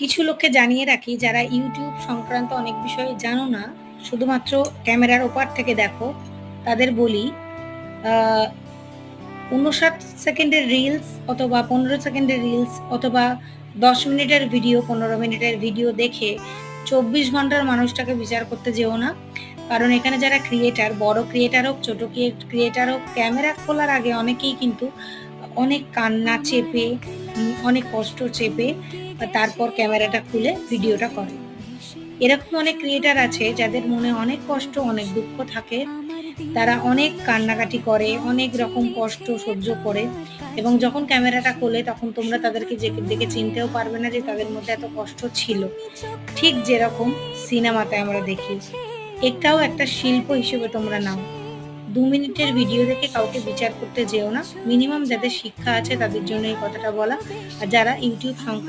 কিছু লোককে জানিয়ে রাখি যারা ইউটিউব সংক্রান্ত অনেক বিষয় জানো না, শুধুমাত্র ক্যামেরার ওপার থেকে দেখো, তাদের বলি ৫৯ সেকেন্ডের রিলস অথবা ১৫ সেকেন্ডের রিলস অথবা ১০ মিনিটের ভিডিও, ১৫ মিনিটের ভিডিও দেখে ২৪ ঘন্টার মানুষটাকে বিচার করতে যেও না। কারণ এখানে যারা ক্রিয়েটার, বড় ক্রিয়েটার হোক, ছোট ক্রিয়েটার হোক, ক্যামেরা খোলার আগে অনেকেই কিন্তু অনেক কান্না চেপে, অনেক কষ্ট চেপে তারপর ক্যামেরাটা খুলে ভিডিওটা করে। এরকম অনেক ক্রিয়েটার আছে যাদের মনে অনেক কষ্ট, অনেক দুঃখ থাকে। তারা অনেক কান্নাকাটি করে, অনেক রকম কষ্ট সহ্য করে এবং যখন ক্যামেরাটা খোলে তখন তোমরা তাদেরকে দেখে চিনতেও পারবে না যে তাদের মধ্যে এত কষ্ট ছিল। ঠিক যেরকম সিনেমাতে আমরা দেখি। এটাও একটা শিল্প হিসেবে তোমরা নাও। ২ মিনিটের ভিডিও দেখে কাউকে বিচার করতে যেও না। মিনিমাম যাদের শিক্ষা আছে তাদের জন্য এই কথাটা বলা। আর যারা ইউটিউব সংক্রান্ত